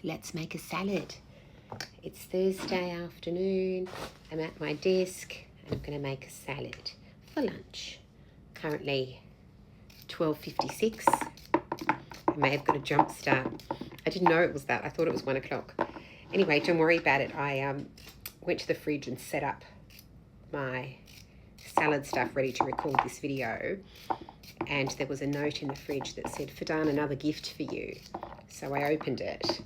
let's make a salad. It's Thursday afternoon. I'm at my desk and I'm going to make a salad for lunch. Currently 12:56. I may have got a jump start. I didn't know it was that. I thought it was 1 o'clock. Anyway, don't worry about it. I went to the fridge and set up my salad stuff ready to record this video. And there was a note in the fridge that said, Fadan, another gift for you. So I opened it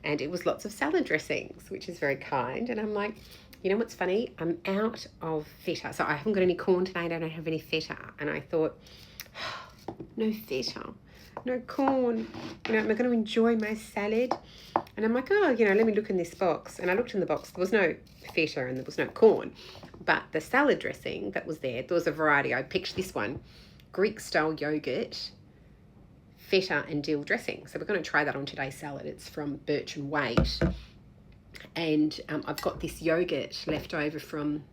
and it was lots of salad dressings, which is very kind. And I'm like, you know what's funny? I'm out of feta. So I haven't got any corn today. I don't have any feta. And I thought, oh, no feta, no corn. You know, am I going to enjoy my salad? And I'm like, oh, you know, let me look in this box. And I looked in the box. There was no feta and there was no corn. But the salad dressing that was there was a variety. I picked this one. Greek-style yogurt, feta and dill dressing. So we're going to try that on today's salad. It's from Birch and Waite. And I've got this yogurt left over from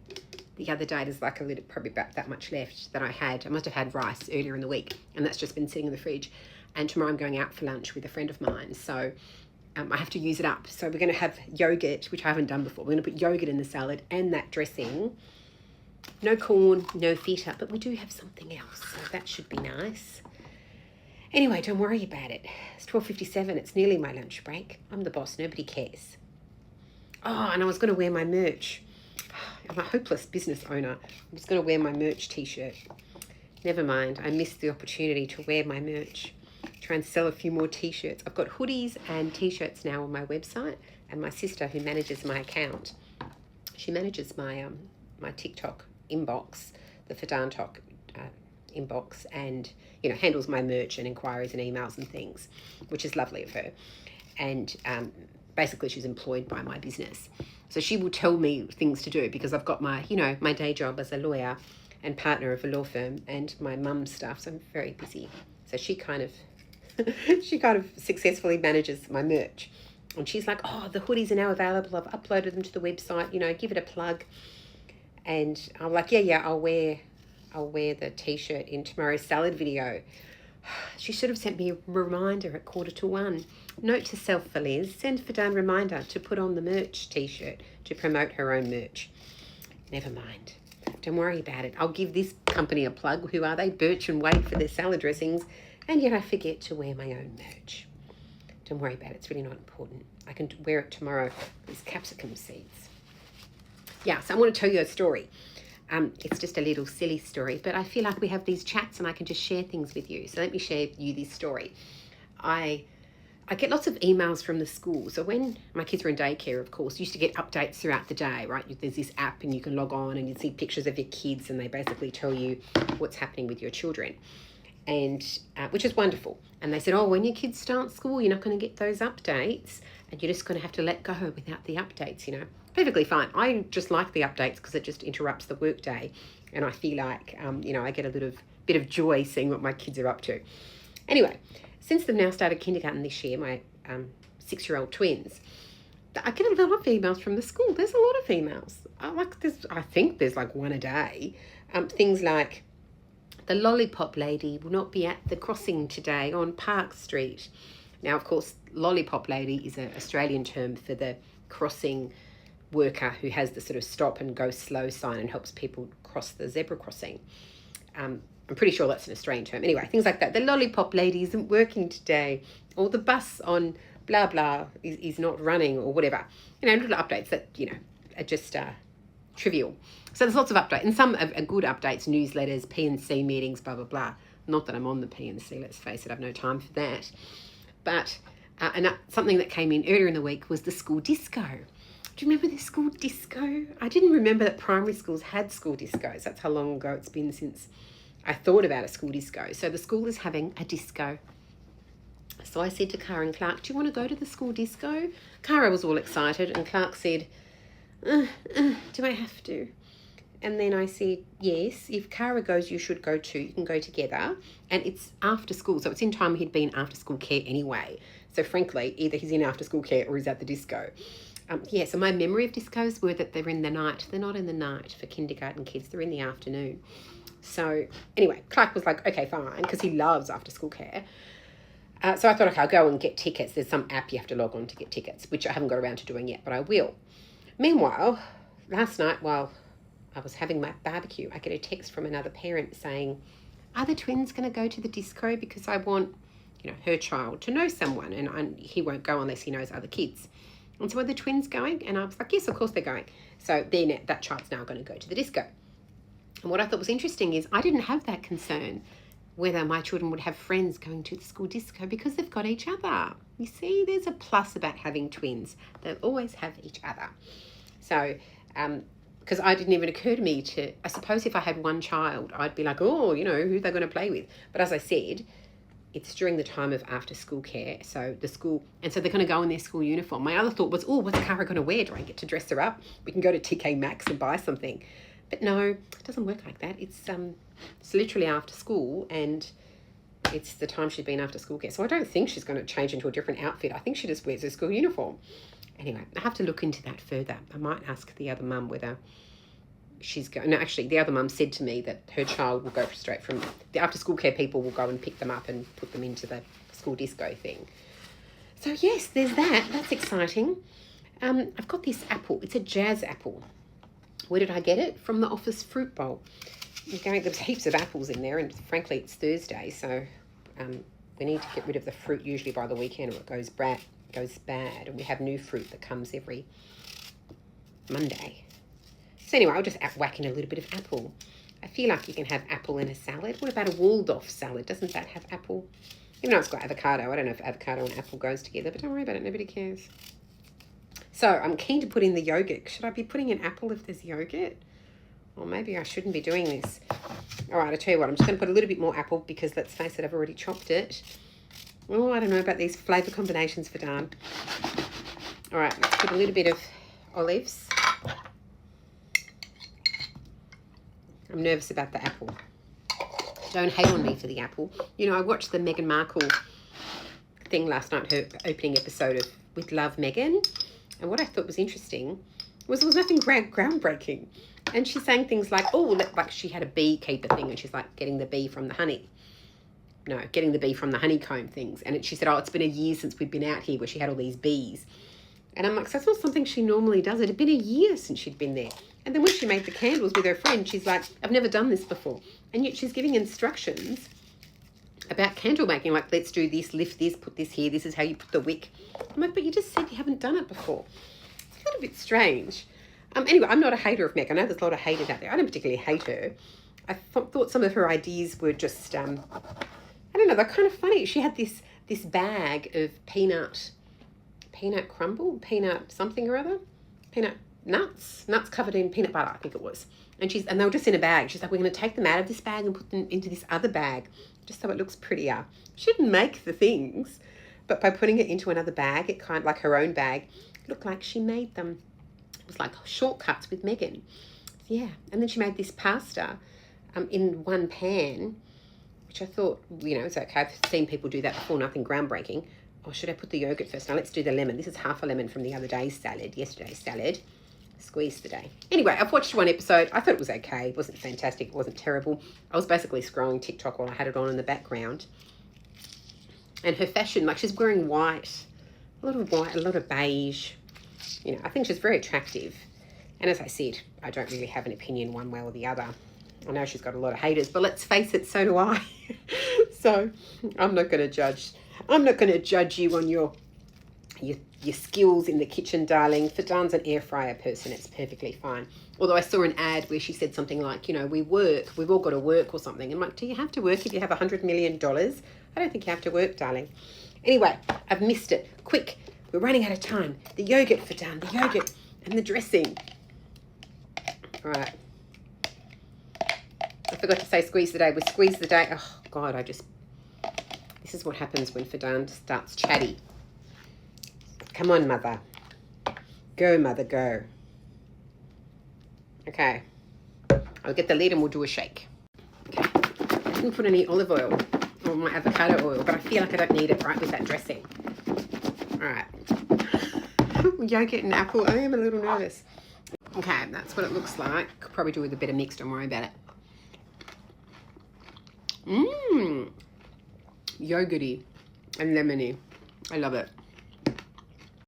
the other day. There's like a little, probably about that much left that I had. I must have had rice earlier in the week, and that's just been sitting in the fridge. And tomorrow I'm going out for lunch with a friend of mine. So I have to use it up. So we're going to have yogurt, which I haven't done before. We're going to put yogurt in the salad and that dressing. No corn, no feta, but we do have something else, so that should be nice. Anyway, don't worry about it. It's 12:57. It's nearly my lunch break. I'm the boss. Nobody cares. Oh, and I was going to wear my merch. I'm a hopeless business owner. I was going to wear my merch T-shirt. Never mind. I missed the opportunity to wear my merch. Try and sell a few more T-shirts. I've got hoodies and T-shirts now on my website, and my sister, who manages my account, she manages my my TikTok inbox, the Fadan Talk inbox, and you know, handles my merch and inquiries and emails and things, which is lovely of her. And basically she's employed by my business, so she will tell me things to do because I've got my, you know, my day job as a lawyer and partner of a law firm and my mum's stuff, so I'm very busy. So she kind of she kind of successfully manages my merch, and she's like, oh, the hoodies are now available, I've uploaded them to the website, you know, give it a plug. And I'm like, yeah, I'll wear the T-shirt in tomorrow's salad video. She should have sent me a reminder at 1:45. Note to self for Liz, send Fadan reminder to put on the merch T-shirt to promote her own merch. Never mind. Don't worry about it. I'll give this company a plug. Who are they? Birch and Waite for their salad dressings. And yet I forget to wear my own merch. Don't worry about it. It's really not important. I can wear it tomorrow. These capsicum seeds. Yeah, so I want to tell you a story. It's just a little silly story, but I feel like we have these chats and I can just share things with you. So let me share with you this story. I get lots of emails from the school. So when my kids were in daycare, of course, used to get updates throughout the day, right? There's this app and you can log on and you see pictures of your kids and they basically tell you what's happening with your children, and which is wonderful. And they said, oh, when your kids start school, you're not going to get those updates and you're just going to have to let go without the updates, you know. Perfectly fine. I just like the updates because it just interrupts the workday, and I feel like, you know, I get a little bit of joy seeing what my kids are up to. Anyway, since they've now started kindergarten this year, my 6-year-old twins, I get a lot of emails from the school. There's a lot of emails. I think there's like one a day. Things like, the lollipop lady will not be at the crossing today on Park Street. Now, of course, lollipop lady is an Australian term for the crossing worker who has the sort of stop and go slow sign and helps people cross the zebra crossing. I'm pretty sure that's an Australian term. Anyway, things like that. The lollipop lady isn't working today, or the bus on blah blah is not running, or whatever. You know, little updates that, you know, are just trivial. So there's lots of updates, and some are good updates, newsletters, P&C meetings, blah blah blah. Not that I'm on the P&C, let's face it, I've no time for that. But something that came in earlier in the week was the school disco. Do you remember the school disco? I didn't remember that primary schools had school discos. That's how long ago it's been since I thought about a school disco. So the school is having a disco. So I said to Cara and Clark, do you want to go to the school disco? Cara was all excited and Clark said, do I have to? And then I said, yes, if Cara goes, you should go too. You can go together. And it's after school. So it's in time he'd been after school care anyway. So frankly, either he's in after school care or he's at the disco. So my memory of discos were that they're in the night. They're not in the night for kindergarten kids. They're in the afternoon. So anyway, Clark was like, okay, fine, because he loves after school care. So I thought, okay, I'll go and get tickets. There's some app you have to log on to get tickets, which I haven't got around to doing yet, but I will. Meanwhile, last night while I was having my barbecue, I get a text from another parent saying, are the twins going to go to the disco? Because I want, her child to know someone, and he won't go unless he knows other kids. And so are the twins going? And I was like, yes, of course they're going. So then that child's now going to go to the disco. And what I thought was interesting is I didn't have that concern whether my children would have friends going to the school disco because they've got each other. You see, there's a plus about having twins. They'll always have each other. So, because it didn't even occur to me I suppose if I had one child, I'd be like, oh, who they're going to play with. But as I said, it's during the time of after school care. So they're going to go in their school uniform. My other thought was, oh, what's Cara going to wear? Do I get to dress her up? We can go to TK Maxx and buy something. But no, it doesn't work like that. It's literally after school, and it's the time she's been after school care. So I don't think she's going to change into a different outfit. I think she just wears her school uniform. Anyway, I have to look into that further. I might ask the other mum whether she's going. No, actually, the other mum said to me that her child will go straight from the after school care people will go and pick them up and put them into the school disco thing. So yes, there's that. That's exciting. I've got this apple. It's a jazz apple. Where did I get it? From the office fruit bowl. There's heaps of apples in there, and frankly, it's Thursday, so we need to get rid of the fruit usually by the weekend, or it goes bad. And we have new fruit that comes every Monday. So anyway, I'll just whack in a little bit of apple. I feel like you can have apple in a salad. What about a Waldorf salad? Doesn't that have apple? Even though it's got avocado. I don't know if avocado and apple goes together, but don't worry about it. Nobody cares. So I'm keen to put in the yogurt. Should I be putting in apple if there's yogurt? Or maybe I shouldn't be doing this. All right, I'll tell you what. I'm just going to put a little bit more apple because, let's face it, I've already chopped it. Oh, I don't know about these flavour combinations for Dan. All right, let's put a little bit of olives. I'm nervous about the apple. Don't hate on me for the apple. I watched the Meghan Markle thing last night, her opening episode of With Love, Meghan. And what I thought was interesting was there was nothing groundbreaking. And she's saying things like, like she had a beekeeper thing, and she's like getting the bee from the honey. No, getting the bee from the honeycomb things. And she said, it's been a year since we've been out here where she had all these bees. And I'm like, so that's not something she normally does. It had been a year since she'd been there. And then when she made the candles with her friend, she's like, I've never done this before. And yet she's giving instructions about candle making, like, let's do this, lift this, put this here, this is how you put the wick. I'm like, but you just said you haven't done it before. It's a little bit strange. Anyway, I'm not a hater of Meg. I know there's a lot of haters out there. I don't particularly hate her. I thought some of her ideas were just, I don't know, they're kind of funny. She had this bag of peanut crumble, peanut something or other, peanut nuts covered in peanut butter, I think it was. And they were just in a bag. She's like, we're going to take them out of this bag and put them into this other bag, just so it looks prettier. She didn't make the things, but by putting it into another bag, it kind of like her own bag, it looked like she made them. It was like shortcuts with Meghan. Yeah, and then she made this pasta in one pan, which I thought, it's okay. I've seen people do that before, nothing groundbreaking. Or should I put the yogurt first? Now let's do the lemon. This is half a lemon from the other day's salad, yesterday's salad. Squeeze today. Anyway, I've watched one episode. I thought it was okay. It wasn't fantastic. It wasn't terrible. I was basically scrolling TikTok while I had it on in the background. And her fashion, like she's wearing white, a lot of beige. I think she's very attractive. And as I said, I don't really have an opinion one way or the other. I know she's got a lot of haters, but let's face it, so do I. So I'm not going to judge. I'm not going to judge you on your skills in the kitchen, darling. For Dan's an air fryer person, it's perfectly fine. Although I saw an ad where she said something like, we've all got to work or something. And I'm like, do you have to work if you have $100 million? I don't think you have to work, darling. Anyway, I've missed it. Quick, we're running out of time. The yogurt for Dan, the yogurt and the dressing. All right. I forgot to say squeeze the day. We squeeze the day. Oh, God, this is what happens when Fadan starts chatty. Come on, mother. Go, mother, go. Okay. I'll get the lid and we'll do a shake. Okay. I didn't put any olive oil or my avocado oil, but I feel like I don't need it right with that dressing. All right. Yogurt and apple. I am a little nervous. Okay, that's what it looks like. Could probably do with a bit of mix. Don't worry about it. Mmm. Yogurty. and lemony. I love it.